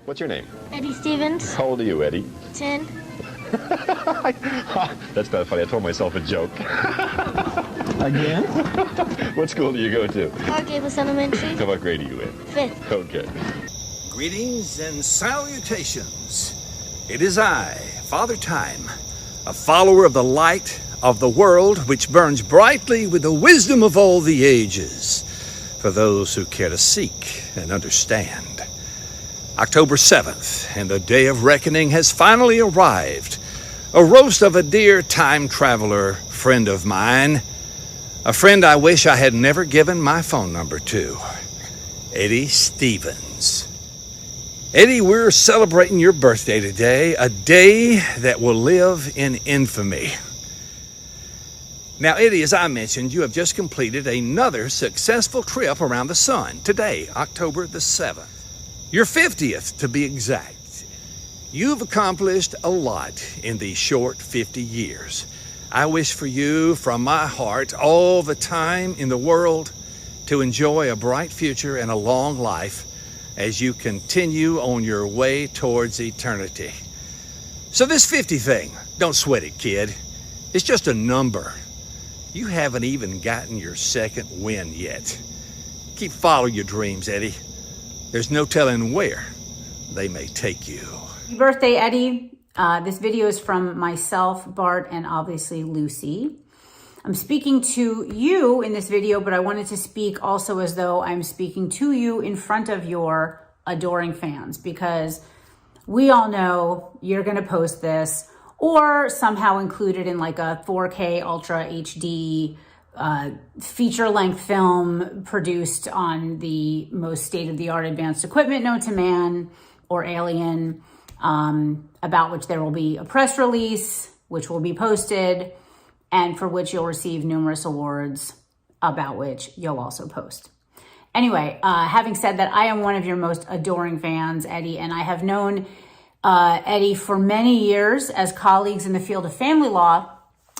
What's your name? Eddie Stevens. How old are you, Eddie? 10. That's not funny. I told myself a joke. Again? What school do you go to? Clark Gables Elementary. So what grade are you in? 5th. Okay. Greetings and salutations. It is I, Father Time, a follower of the light of the world which burns brightly with the wisdom of all the ages, for those who care to seek and understand. October 7th, and the day of reckoning has finally arrived. A roast of a dear time traveler friend of mine, a friend I wish I had never given my phone number to, Eddie Stevens. Eddie, we're celebrating your birthday today, a day that will live in infamy. Now, Eddie, as I mentioned, you have just completed another successful trip around the sun today, October the 7th. Your 50th, to be exact. You've accomplished a lot in these short 50 years. I wish for you, from my heart, all the time in the world to enjoy a bright future and a long life as you continue on your way towards eternity. So this 50 thing, don't sweat it, kid. It's just a number. You haven't even gotten your second win yet. Keep following your dreams, Eddie. There's no telling where they may take you. Happy birthday, Eddie. This video is from myself, Bart, and obviously Lucy. I'm speaking to you in this video, but I wanted to speak also as though I'm speaking to you in front of your adoring fans, because we all know you're going to post this or somehow include it in like a 4K Ultra HD feature-length film produced on the most state-of-the-art advanced equipment known to man or alien, about which there will be a press release, which will be posted, and for which you'll receive numerous awards, about which you'll also post. Anyway, having said that, I am one of your most adoring fans, Eddie, and I have known Eddie for many years as colleagues in the field of family law.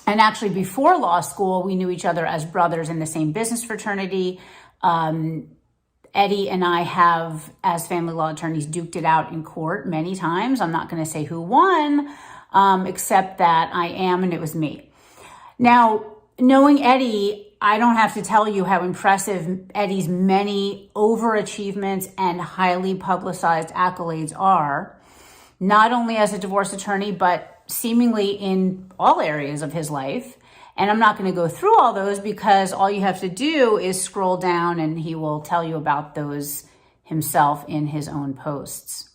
And actually, before law school, we knew each other as brothers in the same business fraternity. Eddie and I have, as family law attorneys, duked it out in court many times. I'm not going to say who won, except that I am, and it was me. Now, knowing Eddie, I don't have to tell you how impressive Eddie's many overachievements and highly publicized accolades are, not only as a divorce attorney, but seemingly in all areas of his life. And I'm not going to go through all those because all you have to do is scroll down and he will tell you about those himself in his own posts.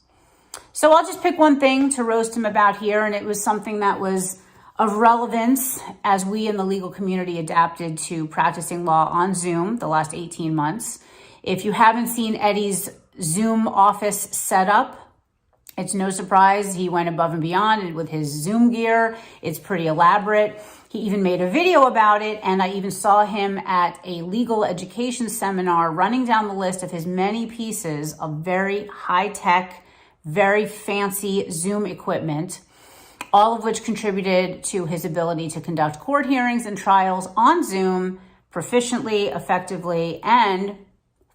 So I'll just pick one thing to roast him about here, and it was something that was of relevance as we in the legal community adapted to practicing law on Zoom the last 18 months. If you haven't seen Eddie's Zoom office setup, it's no surprise he went above and beyond with his Zoom gear. It's pretty elaborate. He even made a video about it, and I even saw him at a legal education seminar running down the list of his many pieces of very high-tech, very fancy Zoom equipment, all of which contributed to his ability to conduct court hearings and trials on Zoom proficiently, effectively, and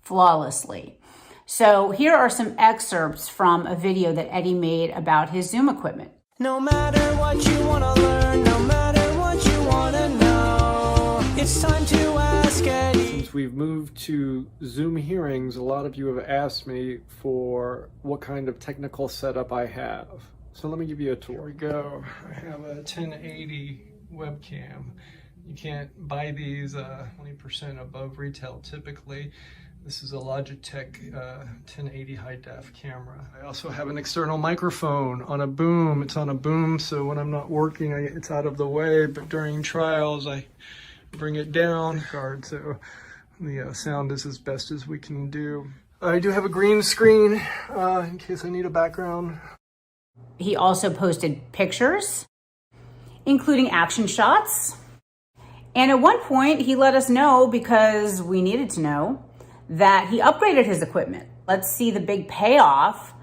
flawlessly. So here are some excerpts from a video that Eddie made about his Zoom equipment. No matter what you want to learn, no matter what you want to know, it's time to ask Eddie. Since we've moved to Zoom hearings, a lot of you have asked me for what kind of technical setup I have. So let me give you a tour. Here we go. I have a 1080 webcam. You can't buy these 20% above retail typically. This is a Logitech 1080 high def camera. I also have an external microphone on a boom. It's on a boom, so when I'm not working, it's out of the way, but during trials, I bring it down, so the sound is as best as we can do. I do have a green screen in case I need a background. He also posted pictures, including action shots. And at one point, he let us know, because we needed to know, that he upgraded his equipment. Let's see the big payoff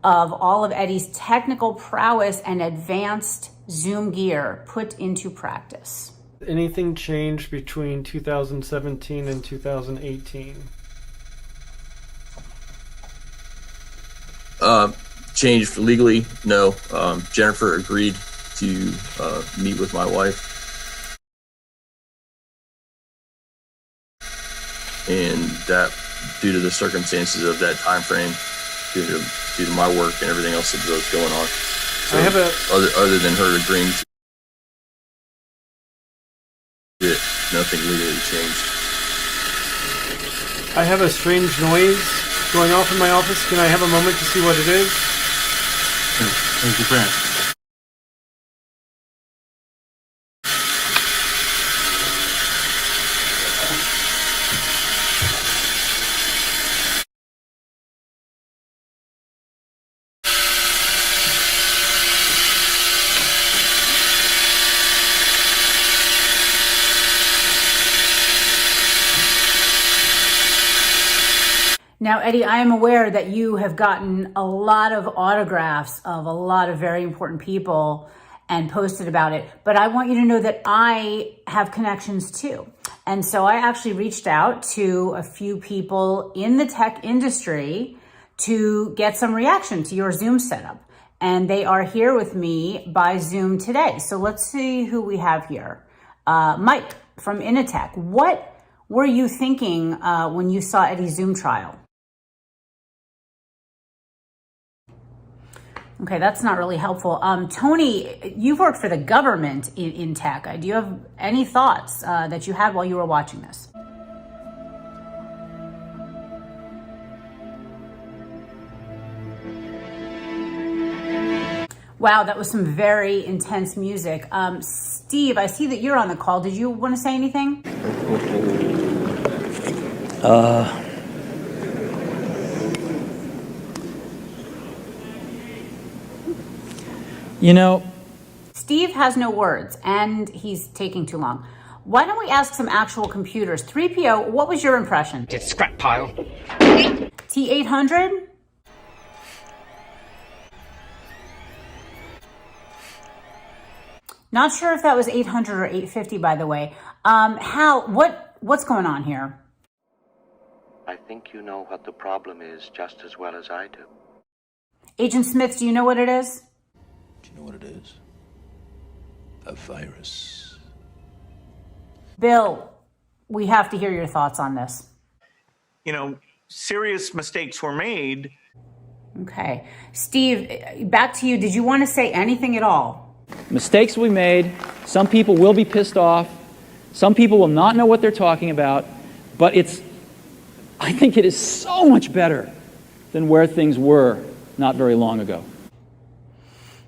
of all of Eddie's technical prowess and advanced Zoom gear put into practice. Anything changed between 2017 and 2018? changed legally? No. Jennifer agreed to meet with my wife. And that, due to the circumstances of that time frame, due to my work and everything else that was going on. So I have other than her agreeing to it, nothing legally changed. I have a strange noise going off in my office. Can I have a moment to see what it is? Thank you, parents. Now, Eddie, I am aware that you have gotten a lot of autographs of a lot of very important people and posted about it, but I want you to know that I have connections too. And so I actually reached out to a few people in the tech industry to get some reaction to your Zoom setup. And they are here with me by Zoom today. So let's see who we have here. Mike from Initech. What were you thinking when you saw Eddie's Zoom trial? Okay, that's not really helpful. Tony, you've worked for the government in tech. Do you have any thoughts that you had while you were watching this? Wow, that was some very intense music. Steve, I see that you're on the call. Did you want to say anything? You know, Steve has no words and he's taking too long. Why don't we ask some actual computers? 3PO, what was your impression? It's scrap pile. T800? Not sure if that was 800 or 850, by the way. Hal, what's going on here? I think you know what the problem is just as well as I do. Agent Smith, do you know what it is? Do you know what it is? A virus. Bill, we have to hear your thoughts on this. You know, serious mistakes were made. Okay. Steve, back to you. Did you want to say anything at all? mistakes will be made. Some people will be pissed off. Some people will not know what they're talking about. But I think it is so much better than where things were not very long ago.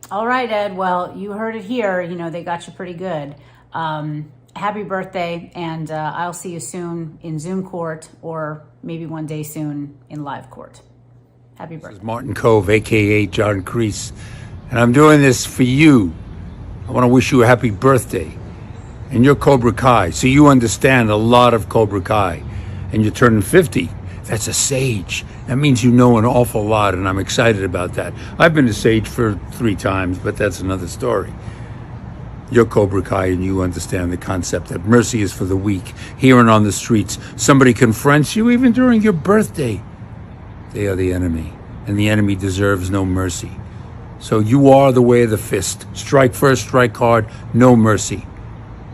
All right, Ed. Well, you heard it here. You know, they got you pretty good. Happy birthday, and I'll see you soon in Zoom court or maybe one day soon in live court. Happy birthday. This is Martin Cove, a.k.a. John Kreese, and I'm doing this for you. I want to wish you a happy birthday. And you're Cobra Kai, so you understand a lot of Cobra Kai. And you're turning 50. That's a sage. That means you know an awful lot, and I'm excited about that. I've been a sage for 3 times, but that's another story. You're Cobra Kai, and you understand the concept that mercy is for the weak. Here and on the streets, somebody confronts you even during your birthday. They are the enemy, and the enemy deserves no mercy. So you are the way of the fist. Strike first, strike hard, no mercy.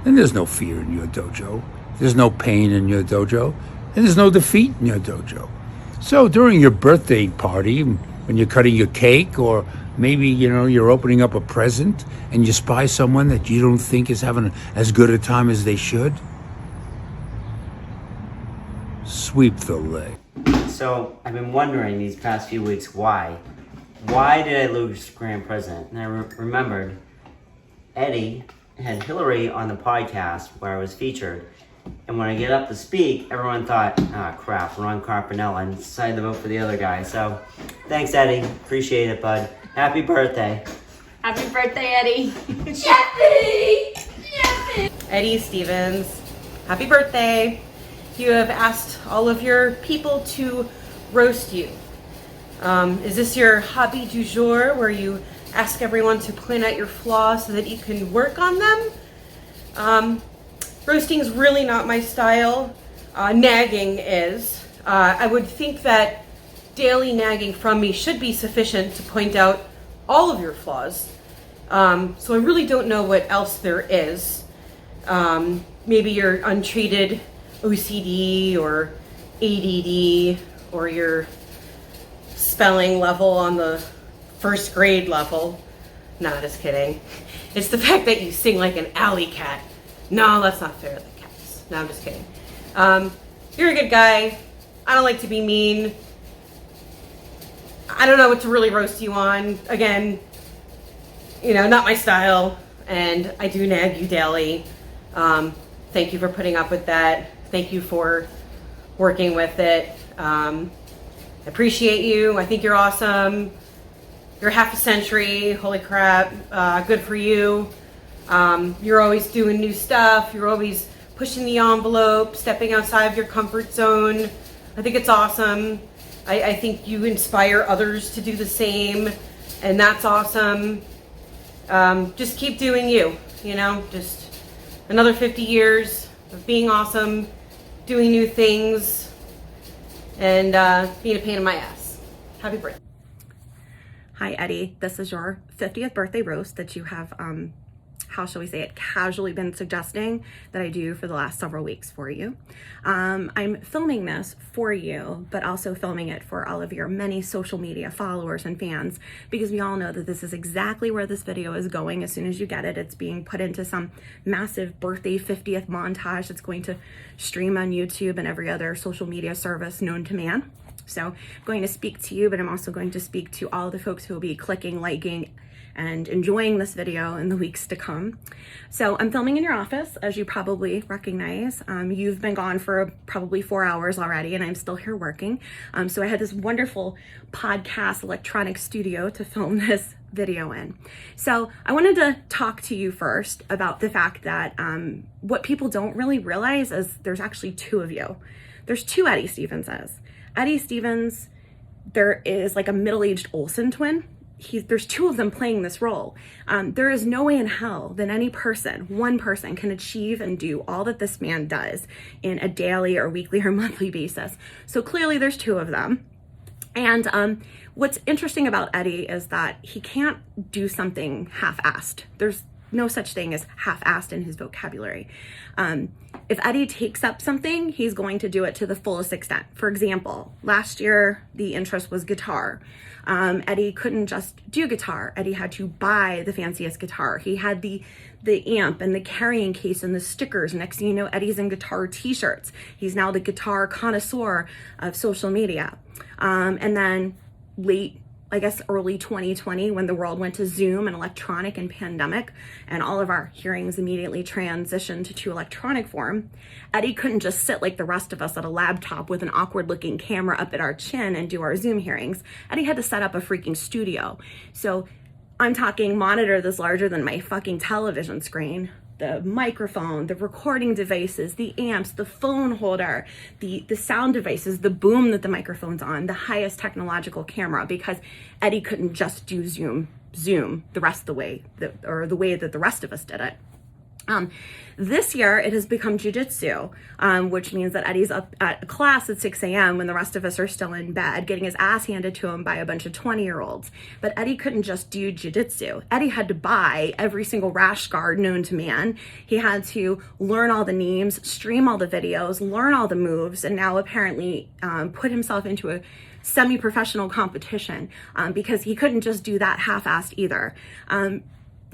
And there's no fear in your dojo. There's no pain in your dojo. And there's no defeat in your dojo. So during your birthday party, when you're cutting your cake, or maybe, you're opening up a present and you spy someone that you don't think is having as good a time as they should, sweep the leg. So I've been wondering these past few weeks why did I lose Grand President? And I remembered Eddie had Hillary on the podcast where I was featured. And when I get up to speak, everyone thought, crap, Ron Carpinella, and decided to vote for the other guy. So, thanks, Eddie. Appreciate it, bud. Happy birthday. Happy birthday, Eddie. Jeffy! Eddie Stevens, happy birthday. You have asked all of your people to roast you. Is this your hobby du jour, where you ask everyone to point out your flaws so that you can work on them? Roasting is really not my style. Nagging is. I would think that daily nagging from me should be sufficient to point out all of your flaws. So I really don't know what else there is. Maybe your untreated OCD or ADD, or your spelling level on the first grade level. No, just kidding. It's the fact that you sing like an alley cat. No, that's not fair to the cats. No, I'm just kidding. You're a good guy. I don't like to be mean. I don't know what to really roast you on. Again, you know, not my style, and I do nag you daily. Thank you for putting up with that. Thank you for working with it. I appreciate you. I think you're awesome. You're half a century. Holy crap. Good for you. You're always doing new stuff. You're always pushing the envelope, stepping outside of your comfort zone. I think it's awesome. I think you inspire others to do the same, and that's awesome. Just keep doing you, you know, just another 50 years of being awesome, doing new things, and being a pain in my ass. Happy birthday. Hi, Eddie. This is your 50th birthday roast that you have, how shall we say it, casually been suggesting that I do for the last several weeks for you. I'm filming this for you, but also filming it for all of your many social media followers and fans, because we all know that this is exactly where this video is going. As soon as you get it, it's being put into some massive birthday 50th montage that's going to stream on YouTube and every other social media service known to man. So I'm going to speak to you, but I'm also going to speak to all the folks who will be clicking, liking, and enjoying this video in the weeks to come. So I'm filming in your office, as you probably recognize. You've been gone for probably 4 hours already, and I'm still here working. So I had this wonderful podcast electronic studio to film this video in. So I wanted to talk to you first about the fact that what people don't really realize is there's actually two of you. There's two Eddie Stevenses. Eddie Stevens, there is like a middle-aged Olsen twin. There's two of them playing this role. There is no way in hell that any person, one person, can achieve and do all that this man does in a daily or weekly or monthly basis. So clearly there's two of them. And what's interesting about Eddie is that he can't do something half-assed. There's no such thing as half-assed in his vocabulary. If Eddie takes up something, he's going to do it to the fullest extent. For example, last year, the interest was guitar. Eddie couldn't just do guitar. Eddie had to buy the fanciest guitar. He had the amp and the carrying case and the stickers. Next thing you know, Eddie's in guitar t-shirts. He's now the guitar connoisseur of social media. And then early 2020, when the world went to Zoom and electronic and pandemic, and all of our hearings immediately transitioned to electronic form, Eddie couldn't just sit like the rest of us at a laptop with an awkward looking camera up at our chin and do our Zoom hearings. Eddie had to set up a freaking studio. So I'm talking monitor that's larger than my fucking television screen, the microphone, the recording devices, the amps, the phone holder, the sound devices, the boom that the microphone's on, the highest technological camera, because Eddie couldn't just do Zoom the rest of the way, the way that the rest of us did it. This year it has become jiu-jitsu, which means that Eddie's up at a class at 6 a.m. when the rest of us are still in bed, getting his ass handed to him by a bunch of 20-year-olds. But Eddie couldn't just do jiu-jitsu. Eddie had to buy every single rash guard known to man. He had to learn all the names, stream all the videos, learn all the moves, and now apparently put himself into a semi-professional competition because he couldn't just do that half-assed either.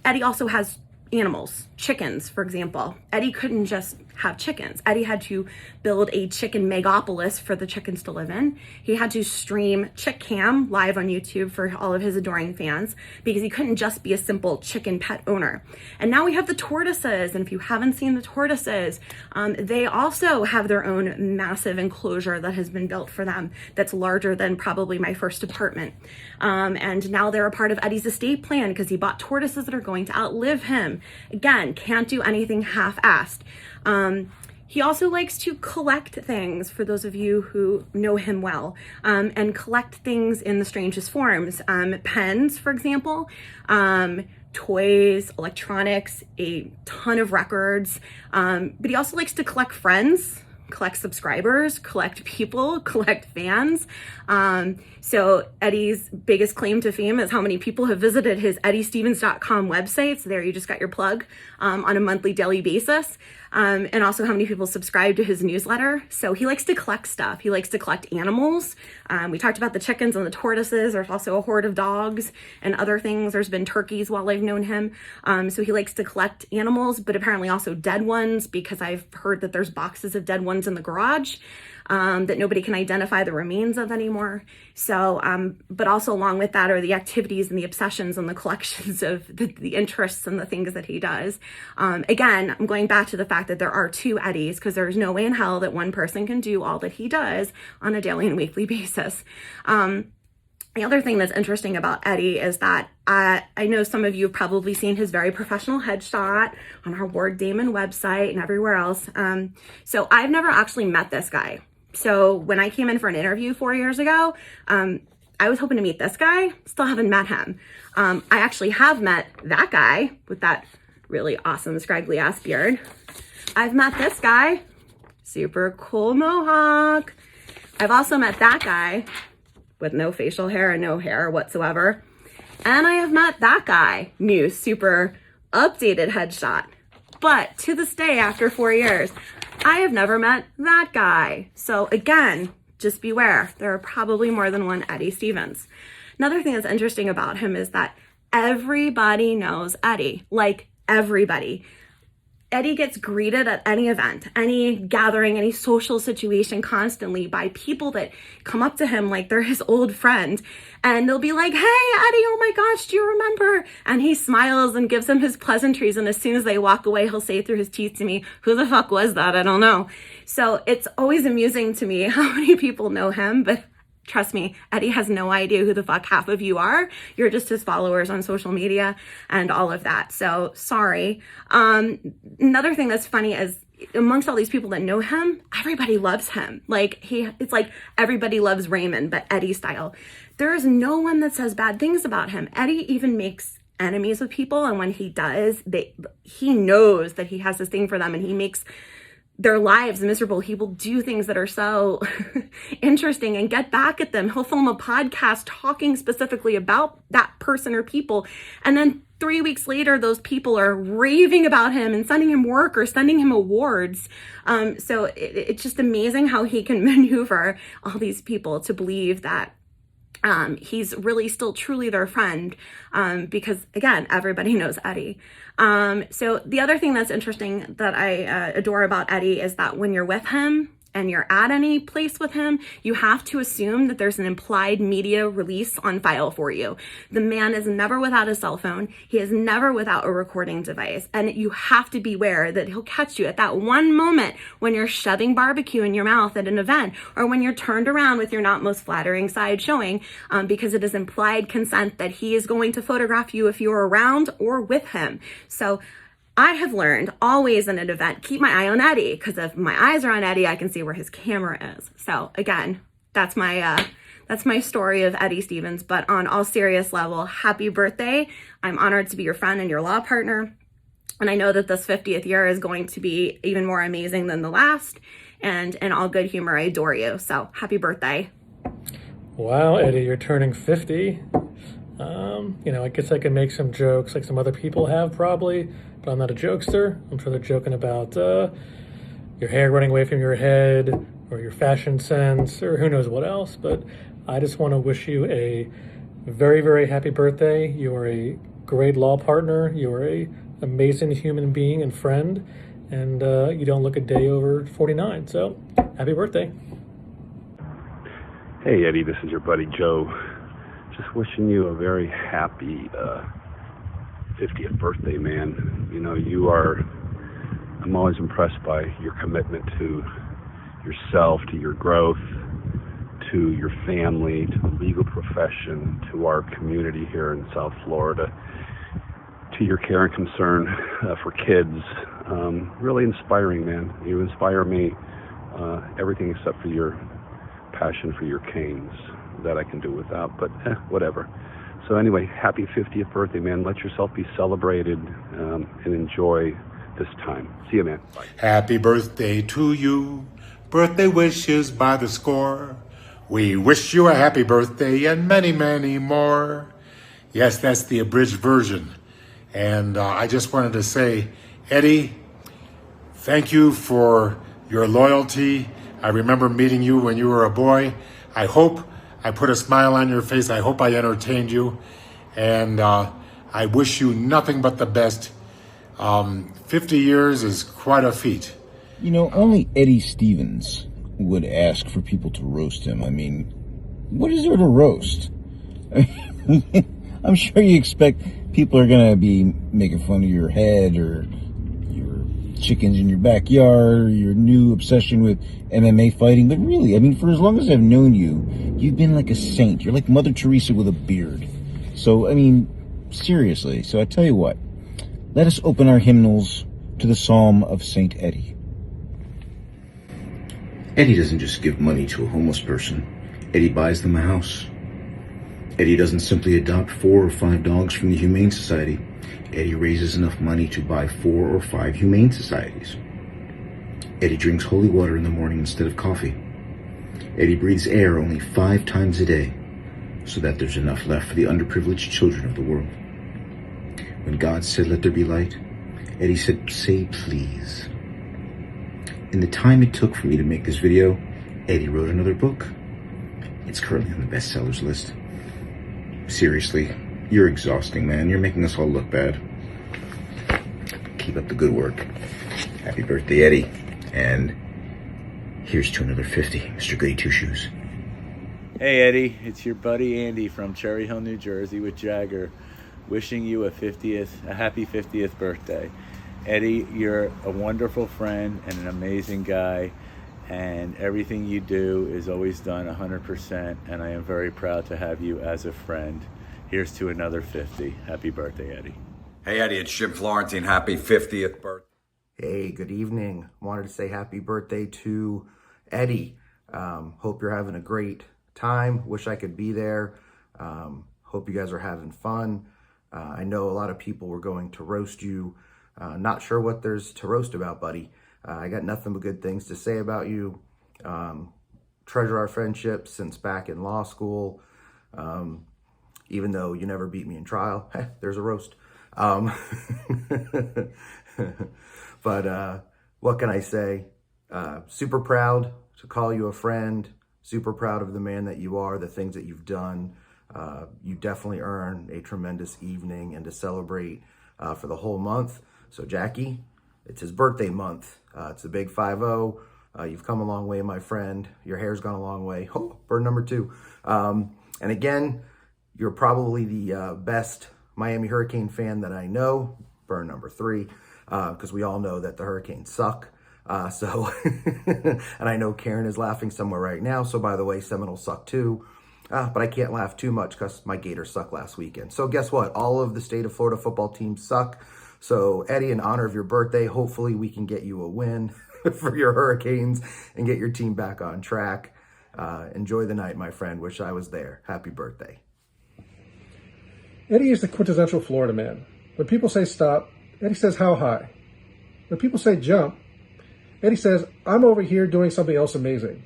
Eddie also has animals, chickens, for example. Eddie couldn't just have chickens. Eddie had to build a chicken megapolis for the chickens to live in. He had to stream Chick Cam live on YouTube for all of his adoring fans because he couldn't just be a simple chicken pet owner. And now we have the tortoises, and if you haven't seen the tortoises, they also have their own massive enclosure that has been built for them that's larger than probably my first apartment. And now they're a part of Eddie's estate plan because he bought tortoises that are going to outlive him. Again, can't do anything half-assed. He also likes to collect things, for those of you who know him well, and collect things in the strangest forms. Pens, for example, toys, electronics, a ton of records, but he also likes to collect friends, collect subscribers, collect people, collect fans. So Eddie's biggest claim to fame is how many people have visited his eddiestevens.com website. So there you just got your plug on a monthly, daily basis. And also how many people subscribe to his newsletter. So he likes to collect stuff. He likes to collect animals. We talked about the chickens and the tortoises. There's also a horde of dogs and other things. There's been turkeys while I've known him. So he likes to collect animals, but apparently also dead ones, because I've heard that there's boxes of dead ones in the garage that nobody can identify the remains of anymore. So, but also along with that are the activities and the obsessions and the collections of the interests and the things that he does. Again, I'm going back to the fact that there are two Eddies, because there's no way in hell that one person can do all that he does on a daily and weekly basis. The other thing that's interesting about Eddie is that I know some of you have probably seen his very professional headshot on our Ward Damon website and everywhere else. So I've never actually met this guy. So when I came in for an interview 4 years ago, I was hoping to meet this guy. Still haven't met him. I actually have met that guy with that really awesome scraggly ass beard. I've met this guy, super cool mohawk. I've also met that guy with no facial hair and no hair whatsoever. And I have met that guy, new, super updated headshot. But to this day, after 4 years, I have never met that guy. So again, just beware. There are probably more than one Eddie Stevens. Another thing that's interesting about him is that everybody knows Eddie, like everybody. Eddie gets greeted at any event, any gathering, any social situation constantly by people that come up to him like they're his old friend. And they'll be like, hey, Eddie, oh my gosh, do you remember? And he smiles and gives them his pleasantries. And as soon as they walk away, he'll say through his teeth to me, who the fuck was that? I don't know. So it's always amusing to me how many people know him, but trust me, Eddie has no idea who the fuck half of you are. You're just his followers on social media and all of that. So sorry. Another thing that's funny is amongst all these people that know him, everybody loves him. It's like everybody loves Raymond, but Eddie style. There is no one that says bad things about him. Eddie even makes enemies with people. And when he does, he knows that he has this thing for them and he makes their lives miserable. He will do things that are so interesting and get back at them. He'll film a podcast talking specifically about that person or people. And then 3 weeks later, those people are raving about him and sending him work or sending him awards. So it's just amazing how he can maneuver all these people to believe that he's really still truly their friend, because again, everybody knows Eddie. So the other thing that's interesting that I adore about Eddie is that when you're with him and you're at any place with him, you have to assume that there's an implied media release on file for you. The man is never without a cell phone. He is never without a recording device. And you have to beware that he'll catch you at that one moment when you're shoving barbecue in your mouth at an event, or when you're turned around with your not most flattering side showing, because it is implied consent that he is going to photograph you if you're around or with him. So I have learned always in an event, keep my eye on Eddie, because if my eyes are on Eddie, I can see where his camera is. So again, that's my story of Eddie Stevens. But on all serious level, happy birthday. I'm honored to be your friend and your law partner. And I know that this 50th year is going to be even more amazing than the last. And in all good humor, I adore you. So happy birthday. Wow, Eddie, you're turning 50. I guess I can make some jokes like some other people have probably, but I'm not a jokester. I'm sure they're joking about your hair running away from your head or your fashion sense or who knows what else. But I just want to wish you a very, very happy birthday. You are a great law partner. You are a amazing human being and friend. And you don't look a day over 49. So happy birthday. Hey, Eddie, this is your buddy Joe. Just wishing you a very happy 50th birthday, man. I'm always impressed by your commitment to yourself, to your growth, to your family, to the legal profession, to our community here in South Florida, to your care and concern for kids. Really inspiring, man. You inspire me, everything except for your passion for your canes. That I can do without, but whatever. So anyway, happy 50th birthday, man. Let yourself be celebrated and enjoy this time. See you, man. Bye. Happy birthday to you. Birthday wishes by the score. We wish you a happy birthday and many, many more. Yes, that's the abridged version. And I just wanted to say, Eddie, thank you for your loyalty. I remember meeting you when you were a boy. I hope I put a smile on your face. I hope I entertained you. And I wish you nothing but the best. 50 years is quite a feat. You know, only Eddie Stevens would ask for people to roast him. I mean, what is there to roast? I'm sure you expect people are going to be making fun of your head or your chickens in your backyard or your new obsession with MMA fighting. But really, I mean, for as long as I've known you, you've been like a saint. You're like Mother Teresa with a beard. So, I mean, seriously. So I tell you what, let us open our hymnals to the Psalm of Saint Eddie. Eddie doesn't just give money to a homeless person. Eddie buys them a house. Eddie doesn't simply adopt 4 or 5 dogs from the Humane Society. Eddie raises enough money to buy 4 or 5 Humane Societies. Eddie drinks holy water in the morning instead of coffee. Eddie breathes air only 5 times a day, so that there's enough left for the underprivileged children of the world. When God said, "Let there be light," Eddie said, "Say please." In the time it took for me to make this video, Eddie wrote another book. It's currently on the bestsellers list. Seriously, you're exhausting, man. You're making us all look bad. Keep up the good work. Happy birthday, Eddie. And here's to another 50, Mr. Goody Two Shoes. Hey Eddie, it's your buddy Andy from Cherry Hill, New Jersey with Jagger, wishing you a happy 50th birthday. Eddie, you're a wonderful friend and an amazing guy, and everything you do is always done 100%, and I am very proud to have you as a friend. Here's to another 50. Happy birthday, Eddie. Hey Eddie, it's Jim Florentine. Happy 50th birthday. Hey, good evening. Wanted to say happy birthday to Eddie. Hope you're having a great time. Wish I could be there. Hope you guys are having fun. I know a lot of people were going to roast you. Not sure what there's to roast about, buddy. I got nothing but good things to say about you. Treasure our friendship since back in law school. Even though you never beat me in trial, there's a roast. But what can I say? Super proud to call you a friend. Super proud of the man that you are, the things that you've done. You definitely earn a tremendous evening and to celebrate for the whole month. So Jackie, it's his birthday month. It's a big 5-0. You've come a long way, my friend. Your hair's gone a long way. Oh, bird number 2. And again, you're probably the best Miami Hurricane fan that I know. Burn number 3, because we all know that the Hurricanes suck. And I know Karen is laughing somewhere right now. So by the way, Seminoles suck too. But I can't laugh too much because my Gators suck last weekend. So guess what? All of the state of Florida football teams suck. So Eddie, in honor of your birthday, hopefully we can get you a win for your Hurricanes and get your team back on track. Enjoy the night, my friend. Wish I was there. Happy birthday. Eddie is the quintessential Florida man. When people say stop, Eddie says how high. When people say jump, Eddie says, I'm over here doing something else amazing.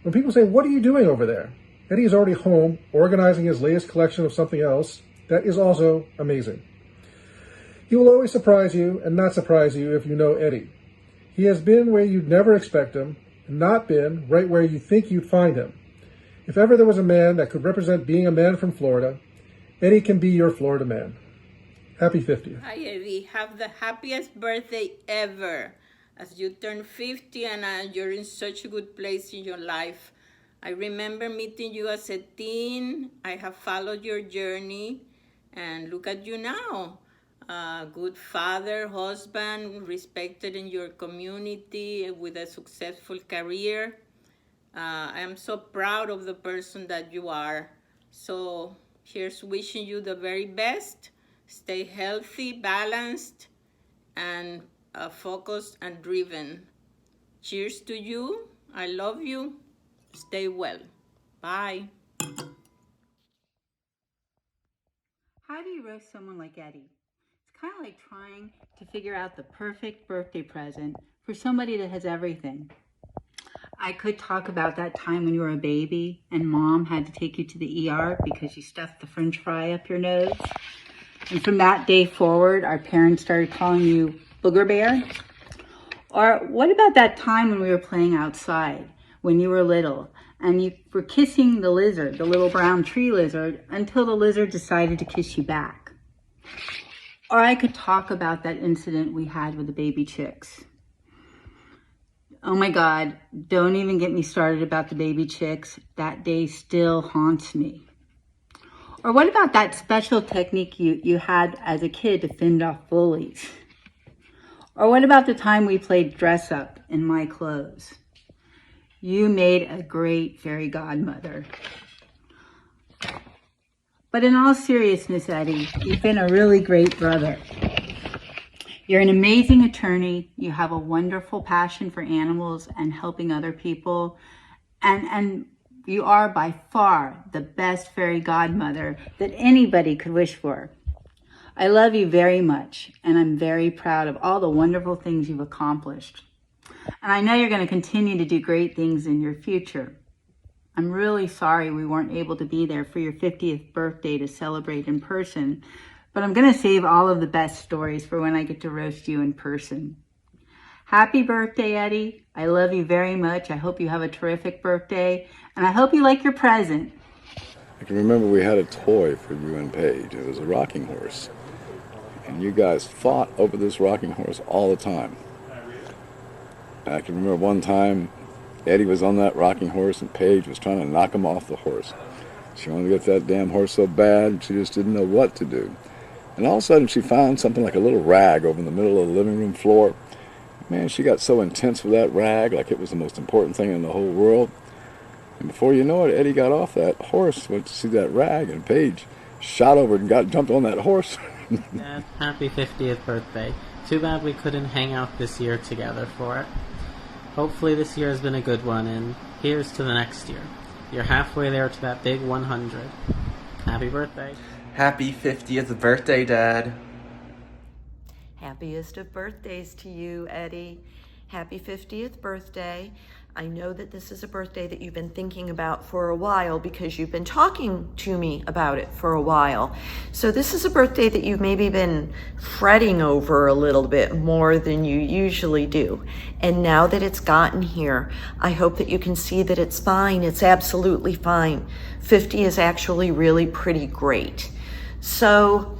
When people say, what are you doing over there? Eddie is already home organizing his latest collection of something else that is also amazing. He will always surprise you and not surprise you if you know Eddie. He has been where you'd never expect him and not been right where you think you'd find him. If ever there was a man that could represent being a man from Florida, Eddie can be your Florida man. Happy 50th. Hi Eddie, have the happiest birthday ever. As you turn 50 and you're in such a good place in your life. I remember meeting you as a teen. I have followed your journey and look at you now. Good father, husband, respected in your community with a successful career. I am so proud of the person that you are. So here's wishing you the very best. Stay healthy, balanced, and focused and driven. Cheers to you. I love you. Stay well. Bye. How do you roast someone like Eddie? It's kind of like trying to figure out the perfect birthday present for somebody that has everything. I could talk about that time when you were a baby and mom had to take you to the ER because you stuffed the french fry up your nose. And from that day forward, our parents started calling you Booger Bear. Or what about that time when we were playing outside when you were little and you were kissing the lizard, the little brown tree lizard, until the lizard decided to kiss you back? Or I could talk about that incident we had with the baby chicks. Oh my God, don't even get me started about the baby chicks. That day still haunts me. Or what about that special technique you had as a kid to fend off bullies? Or what about the time we played dress up in my clothes? You made a great fairy godmother. But in all seriousness, Eddie, you've been a really great brother. You're an amazing attorney. You have a wonderful passion for animals and helping other people. And you are by far the best fairy godmother that anybody could wish for. I love you very much, and I'm very proud of all the wonderful things you've accomplished. And I know you're going to continue to do great things in your future. I'm really sorry we weren't able to be there for your 50th birthday to celebrate in person, but I'm going to save all of the best stories for when I get to roast you in person. Happy birthday, Eddie. I love you very much. I hope you have a terrific birthday, and I hope you like your present. I can remember we had a toy for you and Paige. It was a rocking horse. And you guys fought over this rocking horse all the time. And I can remember one time Eddie was on that rocking horse and Paige was trying to knock him off the horse. She wanted to get that damn horse so bad, she just didn't know what to do. And all of a sudden she found something like a little rag over in the middle of the living room floor. Man, she got so intense with that rag, like it was the most important thing in the whole world. And before you know it, Eddie got off that horse, went to see that rag, and Paige shot over and jumped on that horse. Dad, happy 50th birthday. Too bad we couldn't hang out this year together for it. Hopefully this year has been a good one, and here's to the next year. You're halfway there to that big 100. Happy birthday. Happy 50th birthday, Dad. Happiest of birthdays to you, Eddie. Happy 50th birthday. I know that this is a birthday that you've been thinking about for a while because you've been talking to me about it for a while. So this is a birthday that you've maybe been fretting over a little bit more than you usually do. And now that it's gotten here, I hope that you can see that it's fine. It's absolutely fine. 50 is actually really pretty great. So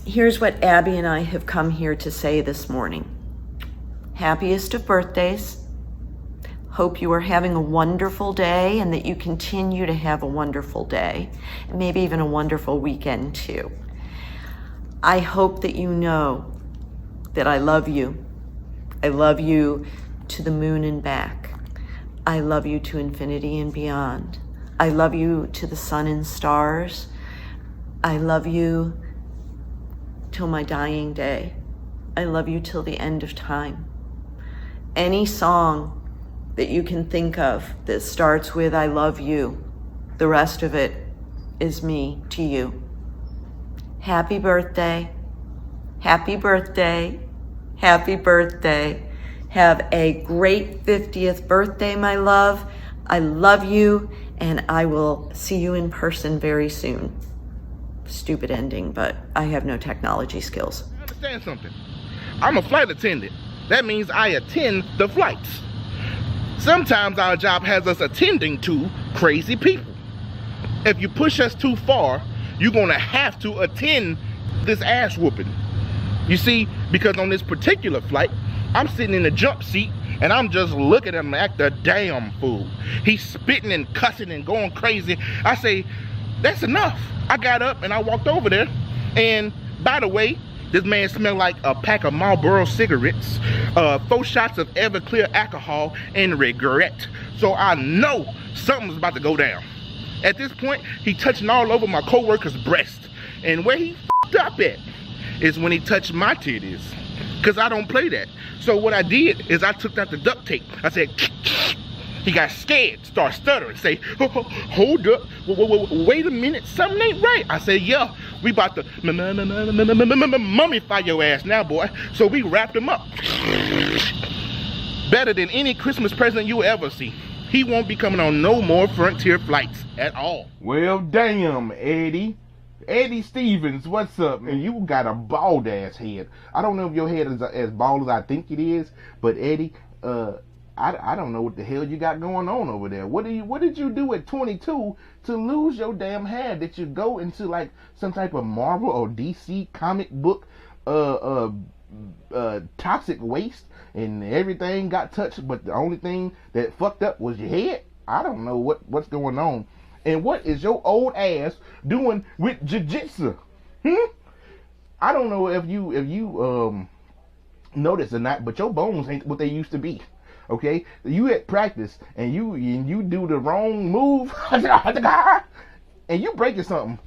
here's what Abby and I have come here to say this morning. Happiest of birthdays. Hope you are having a wonderful day and that you continue to have a wonderful day, and maybe even a wonderful weekend too. I hope that you know that I love you. I love you to the moon and back. I love you to infinity and beyond. I love you to the sun and stars. I love you till my dying day. I love you till the end of time. Any song that you can think of that starts with I love you, the rest of it is me to you. Happy birthday. Happy birthday. Happy birthday. Have a great 50th birthday, my love. I love you, and I will see you in person very soon. Stupid ending, but I have no technology skills. Understand something. I'm a flight attendant. That means I attend the flights. Sometimes our job has us attending to crazy people. If you push us too far, you're gonna have to attend this ass whooping. You see, because on this particular flight, I'm sitting in the jump seat and I'm just looking at him act a damn fool. He's spitting and cussing and going crazy. I say, that's enough. I got up and I walked over there, and by the way, this man smelled like a pack of Marlboro cigarettes, 4 shots of Everclear alcohol, and regret. So I know something's about to go down. At this point, he touching all over my co-worker's breast. And where he f***ed up at is when he touched my titties. Because I don't play that. So what I did is I took out the duct tape. I said, He got scared, start stuttering, say, hold up, wait a minute, something ain't right. I said, yeah, we about to mummify your ass now, boy. So we wrapped him up. Better than any Christmas present you will ever see. He won't be coming on no more Frontier flights at all. Well, damn, Eddie. Eddie Stevens, what's up, man? You got a bald ass head. I don't know if your head is as bald as I think it is, but Eddie, I don't know what the hell you got going on over there. What did you do at 22 to lose your damn hair? Did you go into like some type of Marvel or DC comic book toxic waste and everything got touched, but the only thing that fucked up was your head? I don't know what's going on. And what is your old ass doing with jiu-jitsu? I don't know if you notice or not, but your bones ain't what they used to be. Okay, you at practice and you do the wrong move and you breaking something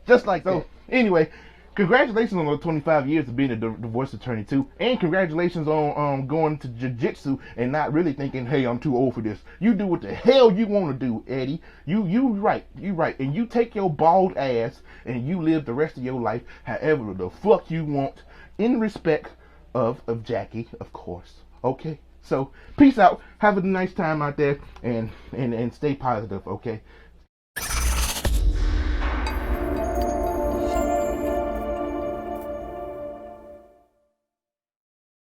just like so. Anyway, congratulations on the 25 years of being a divorce attorney too, and congratulations on going to jiu-jitsu and not really thinking, hey, I'm too old for this. You do what the hell you want to do, Eddie. You right, and you take your bald ass and you live the rest of your life however the fuck you want, in respect of Jackie, of course. Okay. So, peace out. Have a nice time out there and stay positive, okay?